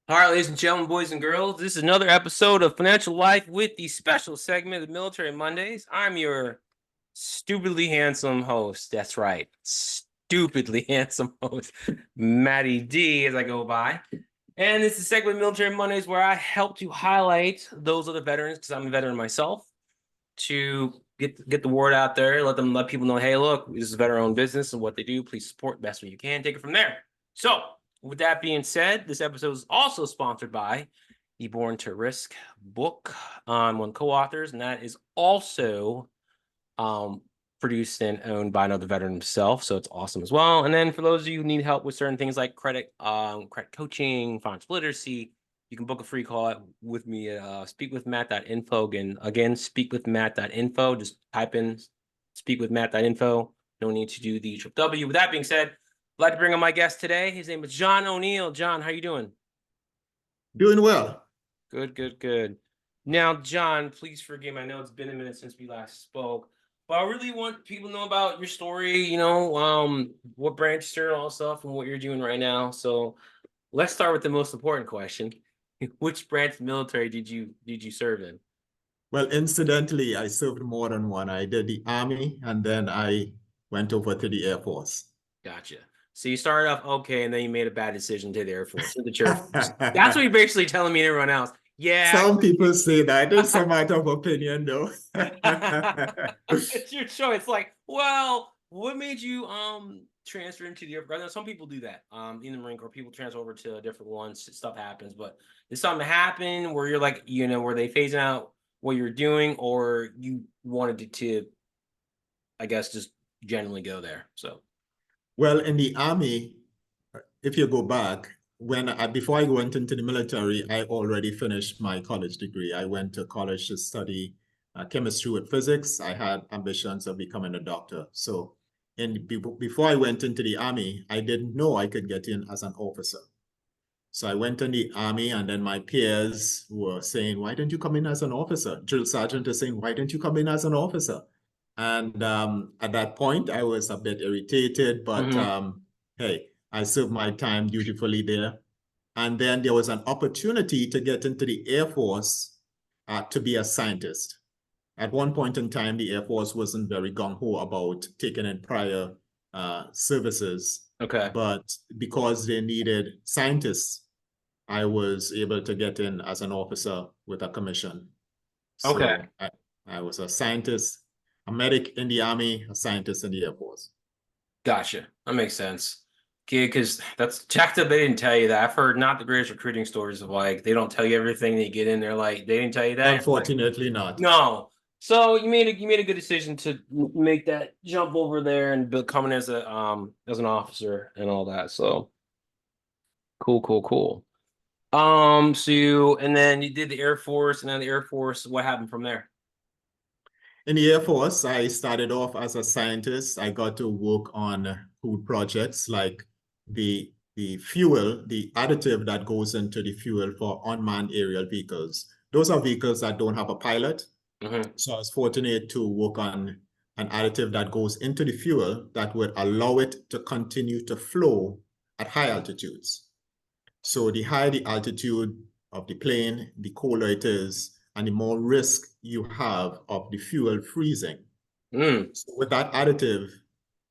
All right, ladies and gentlemen, boys and girls, this is another episode of Financial Life with the special segment of Military Mondays. I'm your stupidly handsome host. That's right, stupidly handsome host, Matty D, as I go by. And this is a segment of Military Mondays where I help to highlight those other veterans, because I'm a veteran myself, to get the word out there, let people know, hey, look, this is a veteran-owned business and what they do. Please support the best way you can. Take it from there. So, with that being said, this episode is also sponsored by the Born to Risk book. I'm one of the co-authors, and that is also produced and owned by another veteran himself. So it's awesome as well. And then for those of you who need help with certain things like credit coaching, financial literacy, you can book a free call with me at speakwithmatt.info. Again, speakwithmatt.info. Just type in speakwithmatt.info. No need to do the W. With that being said, I'd like to bring on my guest today. His name is John O'Neill. John, how you doing? Doing well. Good. Now, John, please forgive me. I know it's been a minute since we last spoke, but I really want people to know about your story, what branch you're in, all stuff, and what you're doing right now. So let's start with the most important question. Which branch of the military did you serve in? Well, incidentally, I served more than one. I did the Army and then I went over to the Air Force. Gotcha. So you started off okay, and then you made a bad decision to the Air Force, to the Air Force. That's what you're basically telling me and everyone else. Yeah. Some people say that. It's a matter of opinion, though. It's your choice. Like, well, what made you transfer into the Air Force? Some people do that. In the Marine Corps, people transfer over to different ones. Stuff happens, but did something happen where you're like, were they phasing out what you're doing, or you wanted to, I guess, just generally go there? So, Well, in the Army, if you go back, before I went into the military, I already finished my college degree. I went to college to study chemistry with physics. I had ambitions of becoming a doctor. So before I went into the Army, I didn't know I could get in as an officer. So I went in the Army, and then my peers were saying, why don't you come in as an officer? Drill sergeant is saying, why don't you come in as an officer? And at that point, I was a bit irritated, but hey, I served my time dutifully there. And then there was an opportunity to get into the Air Force to be a scientist. At one point in time, the Air Force wasn't very gung-ho about taking in prior services. okay. But because they needed scientists, I was able to get in as an officer with a commission. So Okay. I was a scientist, a medic in the Army, a scientist in the Air Force. Gotcha. That makes sense. Okay, because that's jacked up. They didn't tell you that. I've heard not the greatest recruiting stories of like they don't tell you everything that you get in there. Like they didn't tell you that. Unfortunately, not. No. So you made a good decision to make that jump over there and becoming as an officer and all that. So cool. And then you did the Air Force, and then the Air Force. What happened from there? In the Air Force, I started off as a scientist. I got to work on food projects like the fuel, the additive that goes into the fuel for unmanned aerial vehicles. Those are vehicles that don't have a pilot. So I was fortunate to work on an additive that goes into the fuel that would allow it to continue to flow at high altitudes. So the higher the altitude of the plane, the colder it is, and the more risk you have of the fuel freezing. So with that additive,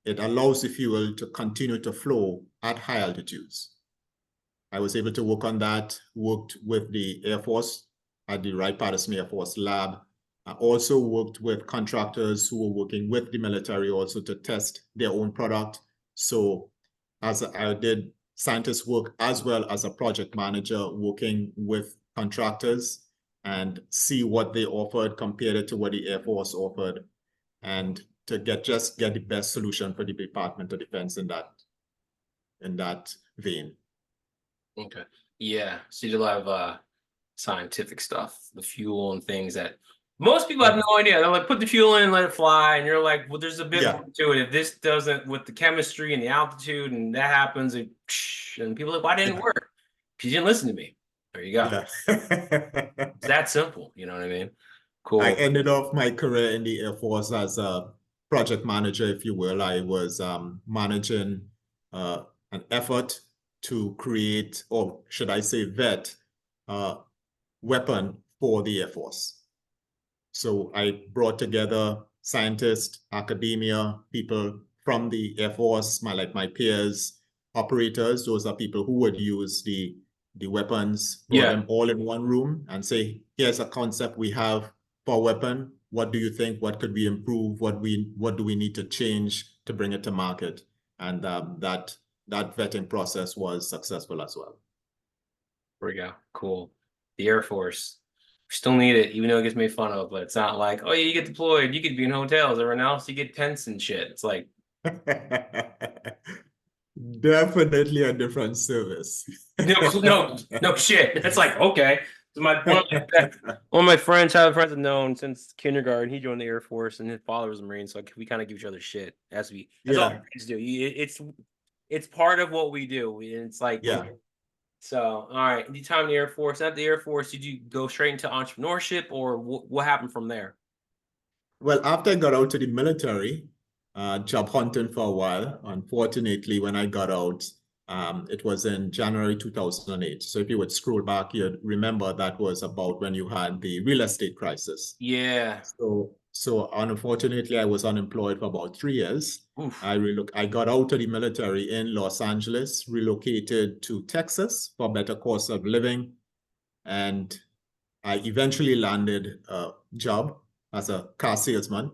it allows the fuel to continue to flow at high altitudes. I was able to work on that, worked with the Air Force at the Wright-Patterson Air Force Lab. I also worked with contractors who were working with the military also to test their own product. So as I did scientist work as well as a project manager working with contractors and see what they offered compared it to what the Air Force offered, and to get the best solution for the Department of Defense in that vein. Okay. Yeah. So you did a lot of scientific stuff, the fuel and things that most people have no idea. They're like, put the fuel in and let it fly. And you're like, well, there's a bit more to it. If this doesn't, with the chemistry and the altitude and that happens, and people are like, why didn't it work? Because you didn't listen to me. There you go. Yeah. It's that simple. You know what I mean? Cool. I ended off my career in the Air Force as a project manager, if you will. I was managing an effort to create, or should I say vet, a weapon for the Air Force. So I brought together scientists, academia, people from the Air Force, my peers, operators. Those are people who would use the weapons, brought them all in one room and say, here's a concept we have for a weapon. What do you think? What could we improve? What do we need to change to bring it to market? And that vetting process was successful as well. There we go. Cool. The Air Force. We still need it, even though it gets made fun of, but it's not like, oh yeah, you get deployed, you could be in hotels. Everyone else, you get tents and shit. It's like Definitely a different service. no shit. It's like, okay. So one of my friends have known since kindergarten. He joined the Air Force and his father was a Marine, so we kind of give each other shit as that's all Marines do. It's part of what we do. It's like So, all right, the time in the Air Force. At the Air Force, did you go straight into entrepreneurship, or what happened from there? Well, after I got out of the military, job hunting for a while. Unfortunately, when I got out, it was in January 2008. So if you would scroll back, you'd remember that was about when you had the real estate crisis. Yeah. So unfortunately, I was unemployed for about 3 years. Oof. I got out of the military in Los Angeles, relocated to Texas for better cost of living, and I eventually landed a job as a car salesman.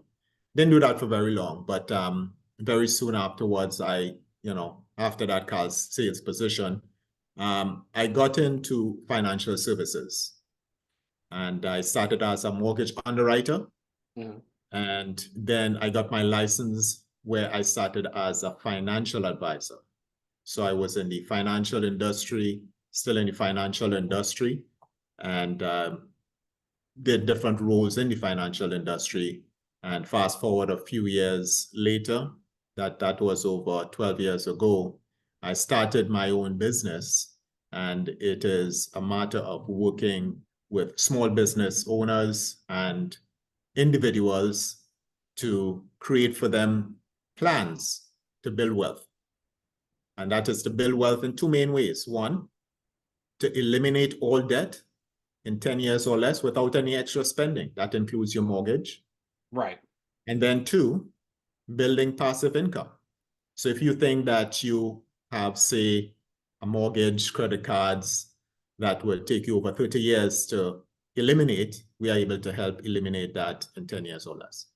Didn't do that for very long, but very soon afterwards, after that car sales position, I got into financial services. And I started as a mortgage underwriter. Mhm. And then I got my license where I started as a financial advisor. So I was in the financial industry, still in the financial industry, and did different roles in the financial industry. And fast forward a few years later, that was over 12 years ago, I started my own business. And it is a matter of working with small business owners and individuals to create for them plans to build wealth. And that is to build wealth in two main ways. One, to eliminate all debt in 10 years or less without any extra spending. That includes your mortgage. Right. And then two, building passive income. So if you think that you have, say, a mortgage, credit cards that will take you over 30 years to eliminate, we are able to help eliminate that in 10 years or less.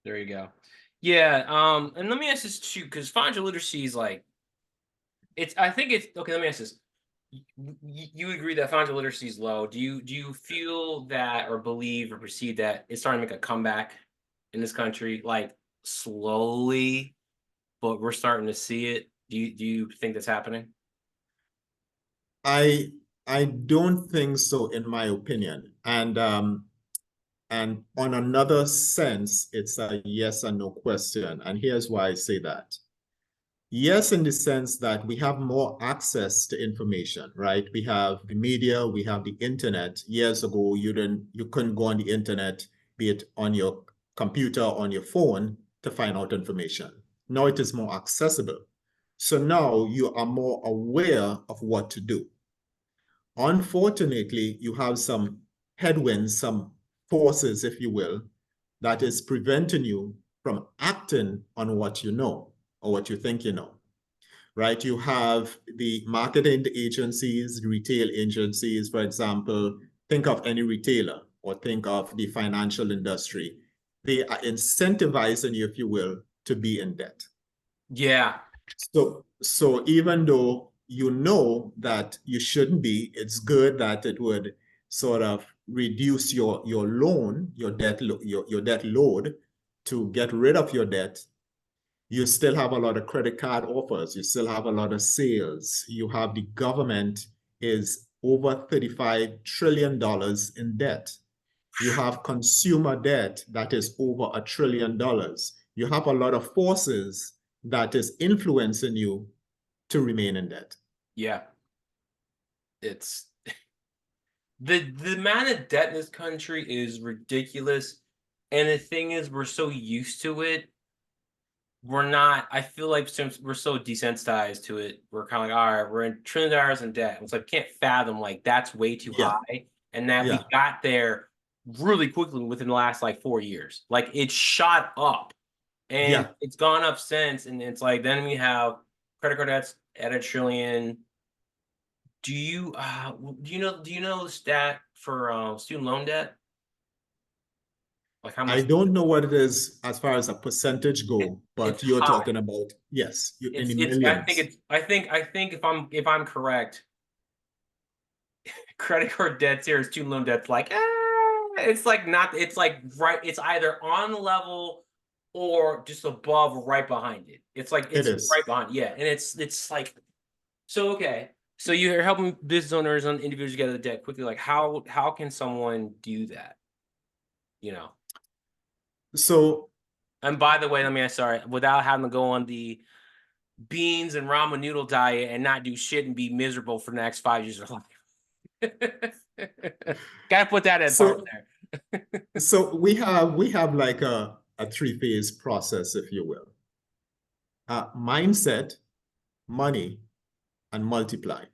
There you go. Yeah. And let me ask this too, because financial literacy is like, I think it's okay. Let me ask this. You agree that financial literacy is low. Do you feel that or believe or perceive that it's starting to make a comeback in this country, like slowly, but we're starting to see it? Do you think that's happening? I don't think so, in my opinion. And on another sense, it's a yes and no question. And here's why I say that. Yes, in the sense that we have more access to information, right? We have the media, we have the internet. Years ago, you couldn't go on the internet, be it on your computer, on your phone, to find out information. Now it is more accessible. So now you are more aware of what to do. Unfortunately, you have some headwinds, some forces, if you will, that is preventing you from acting on what you know or what you think you know, right? You have the marketing agencies, retail agencies, for example. Think of any retailer or think of the financial industry. They are incentivizing you, if you will, to be in debt. Yeah. So even though you know that you shouldn't be, it's good that it would sort of reduce your loan, your debt load to get rid of your debt. You still have a lot of credit card offers. You still have a lot of sales. You have the government is over $35 trillion in debt. You have consumer debt that is over $1 trillion. You have a lot of forces that is influencing you to remain in debt. Yeah. It's the amount of debt in this country is ridiculous. And the thing is, we're so used to it we're not, I feel like since we're so desensitized to it, we're kind of like, all right, we're in $1 trillion in debt. It's like, can't fathom, like, that's way too Yeah, high. And that we yeah, got there really quickly within the last like 4 years. Like, it shot up and yeah. it's gone up since. And it's like, then we have credit card debts at $1 trillion. Do you know the stat for student loan debt? Like how I much don't know what it is as far as a percentage go, it's but you're high. talking about, yes, you in the It's I think millions. it's I think if I'm correct, credit card debts here, student loan debt's like it's like not it's like right it's either on the level or just above or right behind it. It's like It it's right is. behind, yeah. And it's like so okay. So you're helping business owners and individuals get out of the debt quickly. Like how can someone do that? You know. So, And by the way, let me sorry, without having to go on the beans and ramen noodle diet and not do shit and be miserable for the next 5 years of life. Gotta put that in part so, there. so we have like a three-phase process, if you will. Mindset, money, and multiply.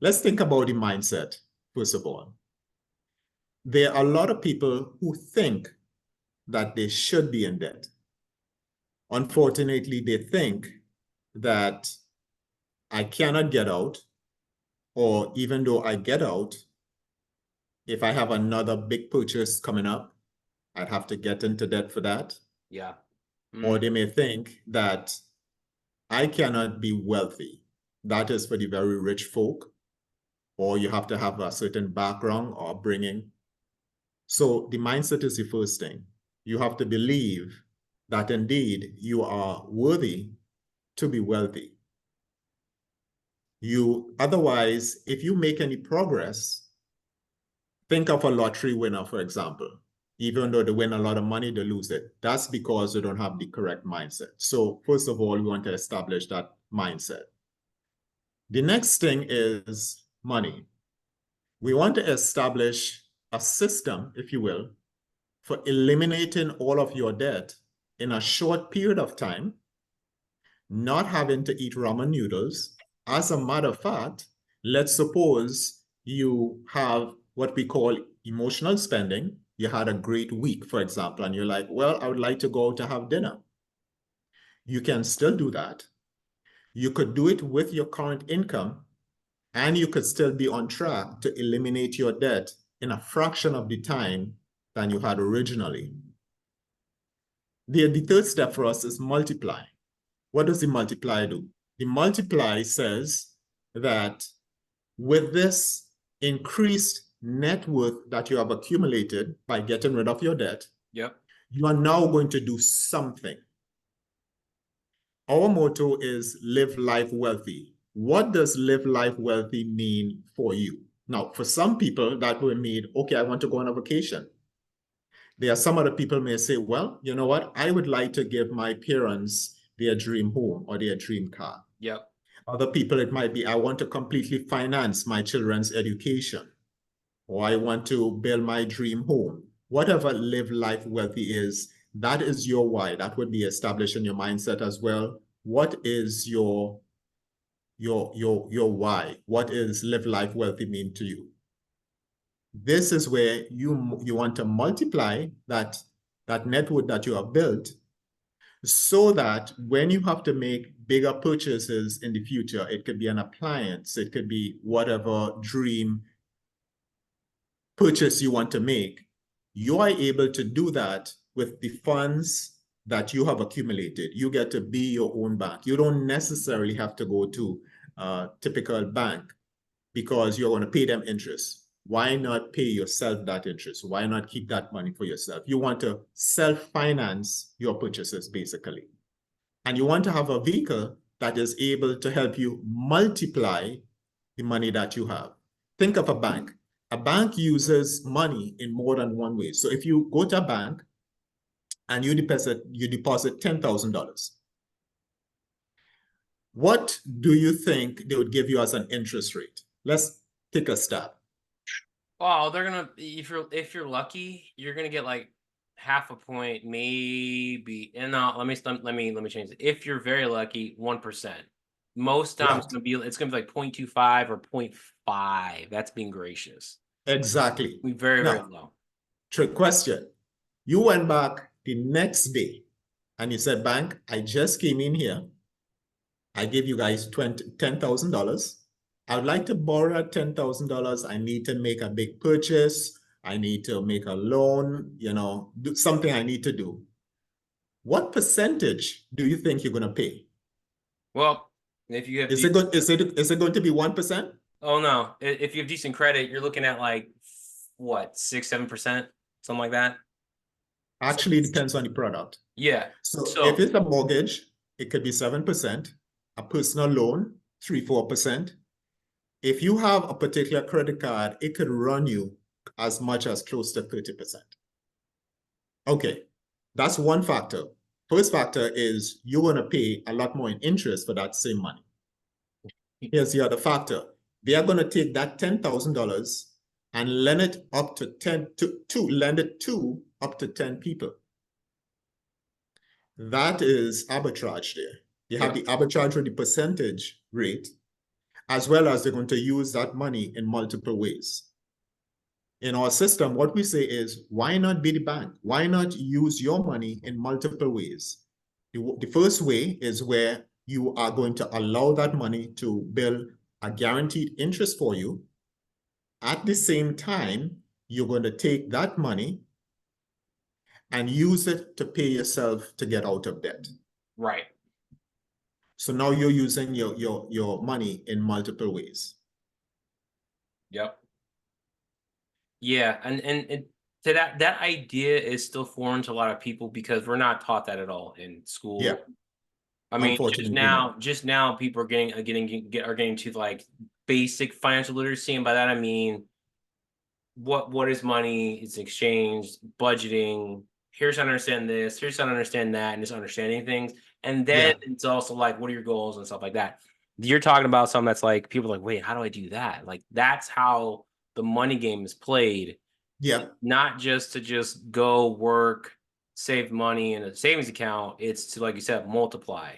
Let's think about the mindset, first of all. There are a lot of people who think that they should be in debt. Unfortunately, they think that I cannot get out, or even though I get out, if I have another big purchase coming up, I'd have to get into debt for that. Yeah. Or they may think that I cannot be wealthy. That is for the very rich folk, or you have to have a certain background or bringing. So the mindset is the first thing. You have to believe that indeed you are worthy to be wealthy. Otherwise, if you make any progress, think of a lottery winner, for example. Even though they win a lot of money, they lose it. That's because they don't have the correct mindset. So first of all, we want to establish that mindset. The next thing is money. We want to establish a system, if you will, for eliminating all of your debt in a short period of time, not having to eat ramen noodles. As a matter of fact, let's suppose you have what we call emotional spending. You had a great week, for example, and you're like, well, I would like to go out to have dinner. You can still do that. You could do it with your current income, and you could still be on track to eliminate your debt in a fraction of the time than you had originally. The third step for us is multiply. What does the multiply do? The multiply says that with this increased net worth that you have accumulated by getting rid of your debt, Yep. you are now going to do something. Our motto is live life wealthy. What does live life wealthy mean for you? Now, for some people, that will mean, okay, I want to go on a vacation. There are some other people may say, well, you know what? I would like to give my parents their dream home or their dream car. Yep. Other people, it might be, I want to completely finance my children's education, or I want to build my dream home. Whatever live life wealthy is, that is your why. That would be established in your mindset as well. What is your why? What is live life wealthy mean to you? This is where you want to multiply that net worth that you have built, so that when you have to make bigger purchases in the future, it could be an appliance, it could be whatever dream purchase you want to make, you are able to do that with the funds that you have accumulated. You get to be your own bank. You don't necessarily have to go to a typical bank because you're going to pay them interest. Why not pay yourself that interest? Why not keep that money for yourself? You want to self-finance your purchases, basically. And you want to have a vehicle that is able to help you multiply the money that you have. Think of a bank. A bank uses money in more than one way. So if you go to a bank and you deposit $10,000, what do you think they would give you as an interest rate? Let's take a stab. Oh, they're gonna if you're lucky, you're gonna get like half a point, maybe. And no, let me change it. If you're very lucky, 1%. Most times Right. it's gonna be like 0.25 or 0.5. That's being gracious. Exactly. We very, very Now, low. trick question. You went back the next day and you said, Bank, I just came in here. I gave you guys $10,000. I would like to borrow that $10,000. I need to make a big purchase. I need to make a loan, do something I need to do. What percentage do you think you're going to pay? Well, if you have Is it good? Is it going to be 1%? oh no, if you have decent credit, you're looking at like what, 6, 7%, something like that. So, Actually, it depends on the product. yeah. So if So it's a mortgage, it could be 7%, a personal loan, 3-4%. If you have a particular credit card, it could run you as much as close to 30%. Okay, that's one factor. First factor is you're going to pay a lot more in interest for that same money. Here's the other factor. They are going to take that $10,000 and lend it up to 10 to lend it to up to 10 people. That is arbitrage there. You have yeah, the arbitrage with the percentage rate, as well as they're going to use that money in multiple ways. In our system, what we say is, why not be the bank? Why not use your money in multiple ways? The first way is where you are going to allow that money to build a guaranteed interest for you. At the same time, you're going to take that money and use it to pay yourself to get out of debt. right. So now you're using your money in multiple ways. Yep. Yeah, and to that idea is still foreign to a lot of people because we're not taught that at all in Yeah, school. I mean, unfortunately, no. just now, people are getting to like basic financial literacy, and by that I mean what is money? It's exchange, budgeting. Here's how to understand this. Here's how to understand that, and just understanding things. And then Yeah, it's also like, what are your goals and stuff like that. You're talking about something that's like people are like, wait, how do I do that? Like that's how the money game is played. yeah, Not just to just go work, save money in a savings account. It's to, like you said, multiply,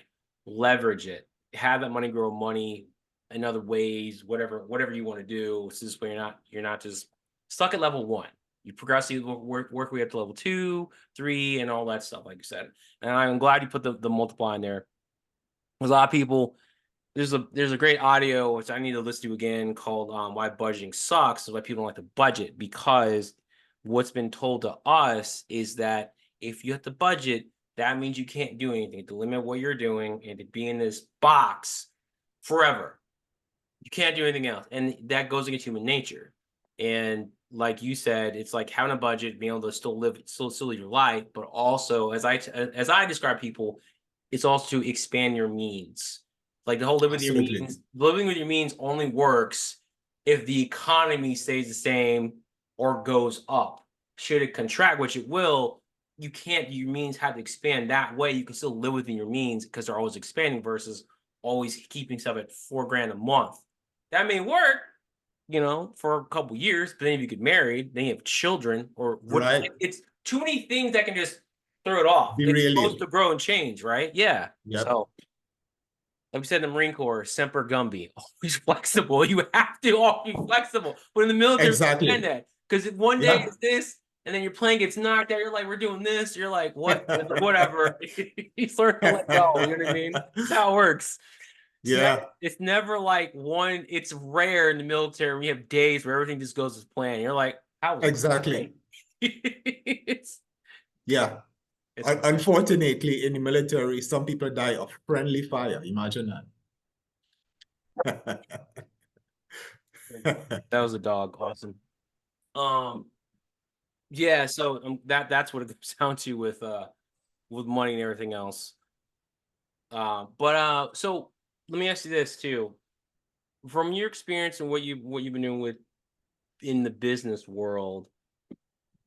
leverage it, have that money grow money in other ways, whatever you want to do. So this way you're not just stuck at level one. You progressively work way up to level 2, 3, and all that stuff, like you said. And I'm glad you put the multiply in there. There's a lot of people. There's a great audio which I need to listen to again called "Why Budgeting Sucks." Is why people don't like to budget, because what's been told to us is that if you have to budget, that means you can't do anything, to limit what you're doing and to be in this box forever. You can't do anything else, and that goes against human nature. And like you said, it's like having a budget, being able to still live your life, but also as I describe people, it's also to expand your means. Like the whole absolutely. living with your means only works if the economy stays the same or goes up. Should it contract, which it will, you can't. Your means have to expand. That way, you can still live within your means because they're always expanding versus always keeping stuff at $4,000 a month. That may work, for a couple years, but then if you get married, then you have children, or what? Right. It's too many things that can just throw it off. It's Derail supposed to you. grow and change, right? Yeah. Yep. So, like we said in the Marine Corps, Semper Gumby, always flexible. You have to always be flexible. But in the military, we understand Exactly. that because one day Yeah. it's this, and then your plane gets knocked out. You're like, we're doing this. You're like, what? Whatever. You learn to let go. You know what I mean? That's how it works. Yeah. It's never like one. It's rare in the military. We have days where everything just goes as planned. You're like, how was Exactly. it's Yeah. it's Unfortunately, in the military, some people die of friendly fire. Imagine that. that was a dog. Awesome. Um, yeah. So that's what it comes down to with money and everything else. But so let me ask you this too. From your experience and what you've been doing with in the business world,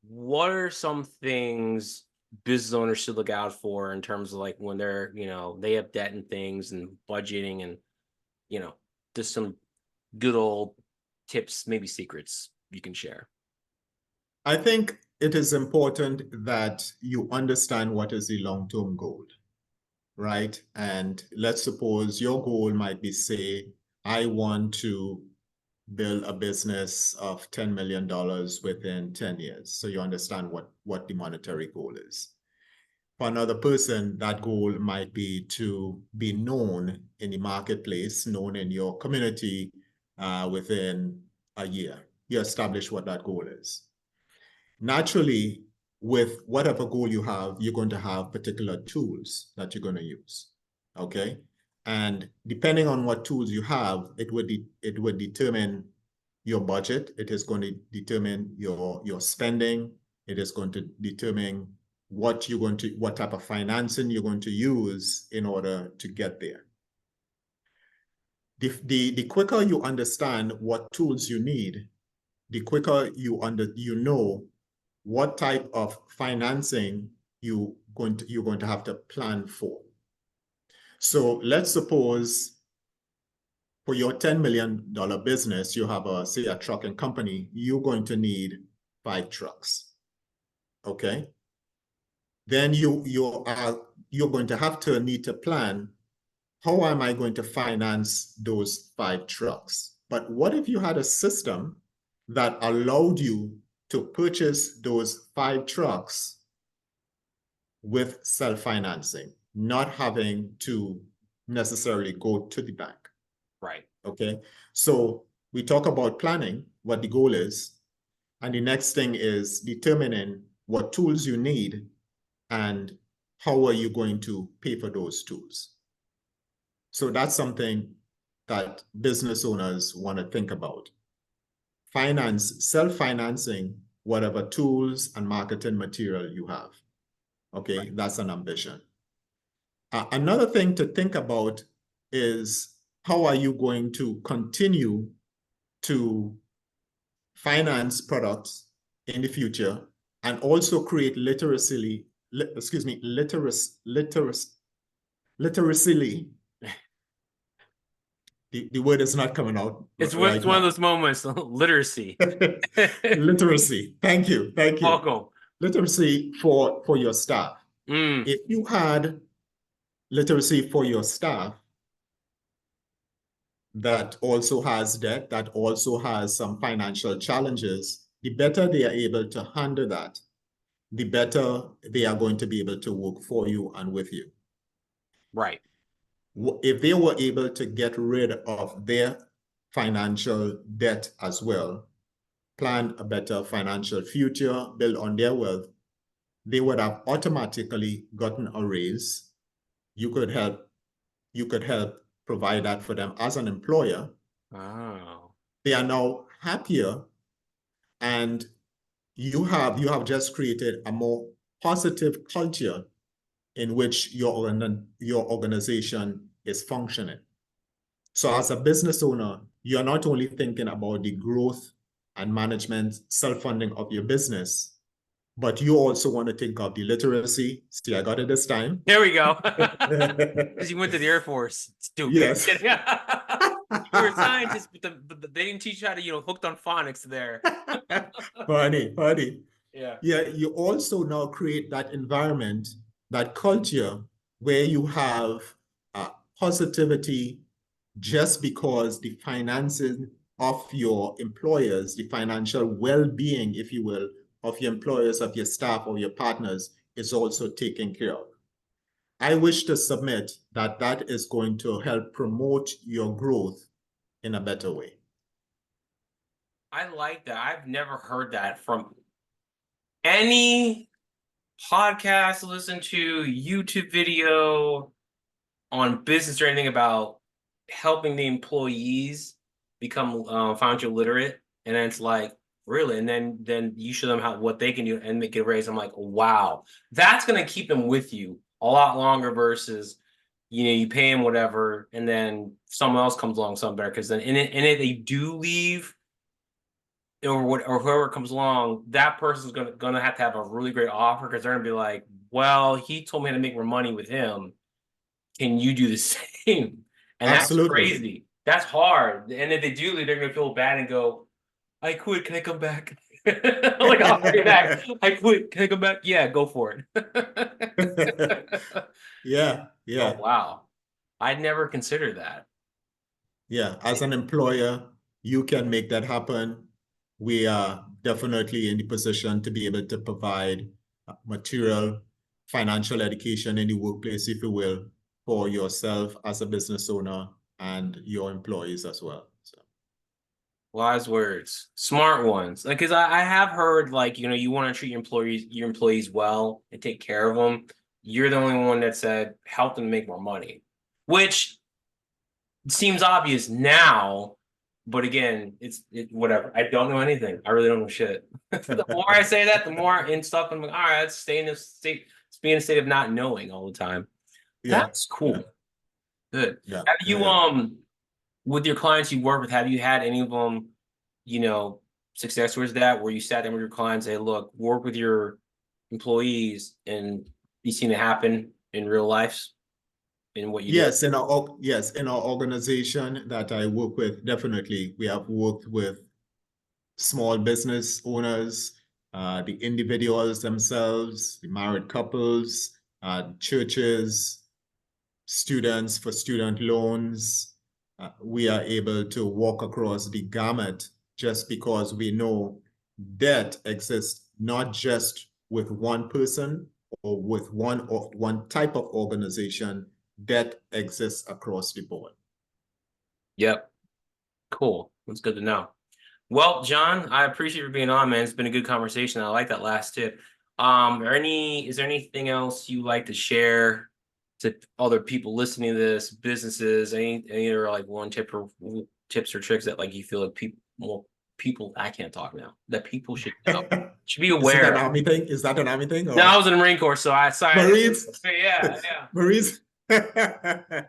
what are some things business owners should look out for in terms of like when they're, they have debt and things and budgeting and, you know, just some good old tips, maybe secrets you can share? I think it is important that you understand what is the long-term goal, right? And let's suppose your goal might be, say, I want to build a business of $10 million within 10 years. So you understand what the monetary goal is. For another person, that goal might be to be known in the marketplace, known in your community within a year. You establish what that goal is. Naturally, with whatever goal you have, you're going to have particular tools that you're going to use, okay? And depending on what tools you have, it would determine your budget. It is going to determine your spending. It is going to determine what type of financing you're going to use in order to get there. The quicker you understand what tools you need, the quicker you know what type of financing you're going to have to plan for. So let's suppose for your $10 million business, you have say a trucking company, you're going to need 5 trucks. Okay. Then you're going to have to need to plan, how am I going to finance those 5 trucks? But what if you had a system that allowed you to purchase those 5 trucks with self-financing, not having to necessarily go to the bank? Right. Okay. So we talk about planning, what the goal is. And the next thing is determining what tools you need and how are you going to pay for those tools. So that's something that business owners want to think about. Self-financing whatever tools and marketing material you have. Okay, right. That's an ambition. Another thing to think about is, how are you going to continue to finance products in the future and also create literacy. The word is not coming out. It's one of those moments, literacy. Literacy. Thank you. Welcome. Literacy for your staff. If you had literacy for your staff that also has debt, that also has some financial challenges, the better they are able to handle that, the better they are going to be able to work for you and with you. Right. If they were able to get rid of their financial debt as well, plan a better financial future, build on their wealth, they would have automatically gotten a raise. You could help provide that for them as an employer. Oh. They are now happier, and you have just created a more positive culture in which your organization is functioning. So as a business owner, you're not only thinking about the growth and management, self-funding of your business, but you also want to think of the literacy. See, I got it this time. There we go. Because you went to the Air Force. Stupid. Yes. You were a scientist, but they didn't teach you how to, hooked on phonics there. Funny. Yeah. Yeah, you also now create that environment, that culture where you have positivity, just because the finances of your employers, the financial well-being, if you will, of your employers, of your staff, or your partners is also taken care of. I wish to submit that that is going to help promote your growth in a better way. I like that. I've never heard that from any podcast, listen to YouTube video on business or anything about helping the employees become financial literate. And then it's like, really? And then you show them what they can do and make it raise. I'm like, wow, that's going to keep them with you a lot longer versus, you pay them whatever, and then someone else comes along, something better. Because then, and if they do leave, or whoever comes along, that person's gonna have to have a really great offer, because they're gonna be like, well, he told me to make more money with him. Can you do the same? And Absolutely. That's crazy. That's hard. And if they do leave, they're gonna feel bad and go, I quit. Can I come back? Like, I'll bring it back. I quit. Can I go back? Yeah, go for it. Yeah, Oh, yeah, wow. I'd never considered that. yeah. As an employer, you can make that happen. We are definitely in the position to be able to provide material, financial education in the workplace, if you will, for yourself as a business owner and your employees as well. So, Wise words, smart ones. Like, because I have heard, like, you want to treat your employees well and take care of them. You're the only one that said help them make more money, which seems obvious now, but again, whatever. I don't know anything. I really don't know shit. The more I say that, the more in stuff I'm like, all right, let's stay in a state, let's be in a state of not knowing all the time. yeah, That's cool. Good. yeah, Have yeah, you yeah. with your clients you work with, have you had any of them, you know, success towards that where you sat down with your clients and say, look, work with your employees and you seen it happen in real life in what you do? Yes, in our organization that I work with, definitely we have worked with small business owners, the individuals themselves, the married couples, churches, students for student loans. We are able to walk across the gamut just because we know debt exists not just with one person or with one type of organization. Debt exists across the board. Yep. Cool. That's good to know. Well, John, I appreciate you being on, man. It's been a good conversation. I like that last tip. Is there anything else you like to share to other people listening to this, businesses, any other like one tip or tips or tricks that like you feel like people I can't talk now that people should know, should be Is it an aware of? army thing? Is that an army thing No, I or was in the Marine Corps, so sorry. Marines? Yeah, yeah. Marines? We learn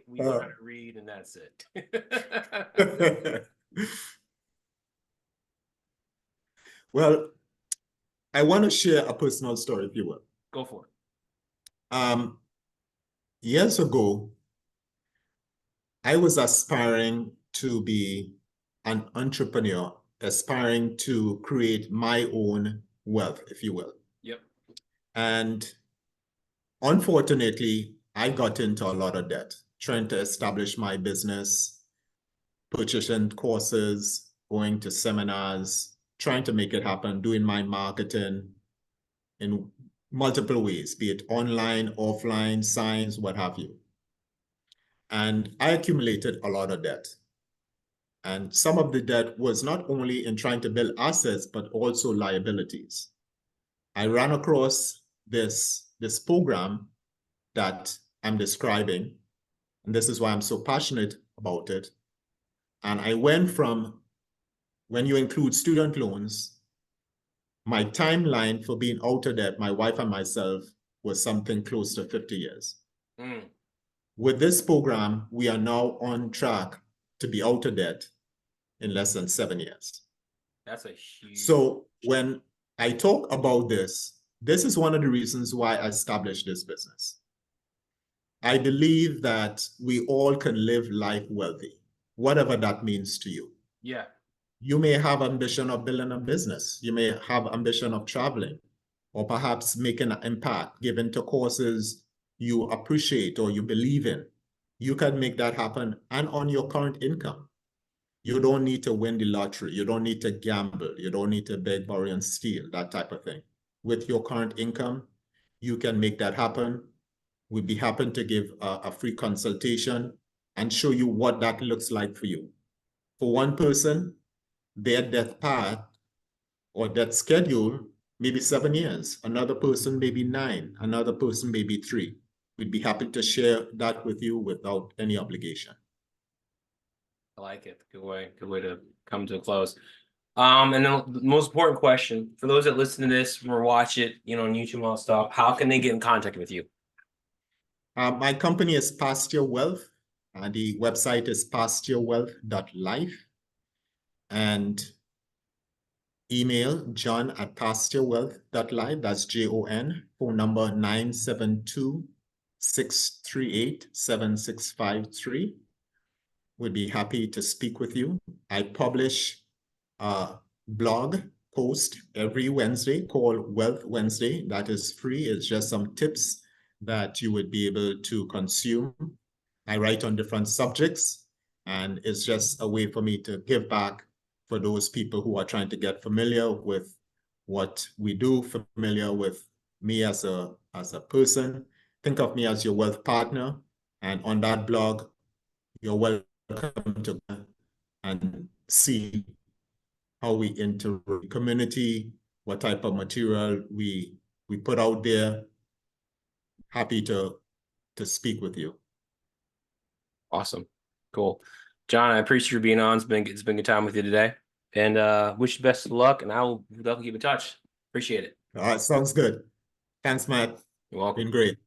how to read and that's it. Well, I want to share a personal story, if you will. Go for it. Years ago, I was aspiring to be an entrepreneur, aspiring to create my own wealth, if you will. Yep. And unfortunately, I got into a lot of debt, trying to establish my business, purchasing courses, going to seminars, trying to make it happen, doing my marketing in multiple ways, be it online, offline, science, what have you. And I accumulated a lot of debt. And some of the debt was not only in trying to build assets, but also liabilities. I ran across this program that I'm describing, and this is why I'm so passionate about it. And I went from, when you include student loans, my timeline for being out of debt, my wife and myself, was something close to 50 years. Mm. With this program, we are now on track to be out of debt in less than 7 years. That's a huge. So when I talk about this is one of the reasons why I established this business. I believe that we all can live life wealthy, whatever that means to you. Yeah. You may have ambition of building a business. You may have ambition of traveling, or perhaps making an impact, given to causes you appreciate or you believe in. You can make that happen and on your current income. You don't need to win the lottery. You don't need to gamble. You don't need to beg, borrow, and steal, that type of thing. With your current income, you can make that happen. We'd be happy to give a free consultation and show you what that looks like for you. For one person, their death path or death schedule may be 7 years. Another person may be 9. Another person may be 3. We'd be happy to share that with you without any obligation. I like it. Good way to come to a close. And then the most important question for those that listen to this or watch it, on YouTube, all stuff, how can they get in contact with you? My company is Pasture Wealth. The website is pasturewealth.life. And email john@pasturewealth.life. That's JON. Phone number 972-638-7653. We'd be happy to speak with you. I publish blog post every Wednesday called Wealth Wednesday. That is free. It's just some tips that you would be able to consume. I write on different subjects, and it's just a way for me to give back for those people who are trying to get familiar with what we do, familiar with me as a person. Think of me as your wealth partner. And on that blog, you're welcome to and see how we interact with the community, what type of material we put out there. Happy to speak with you. Awesome. Cool. John, I appreciate you being on. It's been a good time with you today. And wish you best of luck, and I will definitely keep in touch. Appreciate it. All right, sounds good. Thanks, Matt. You're welcome. Been great.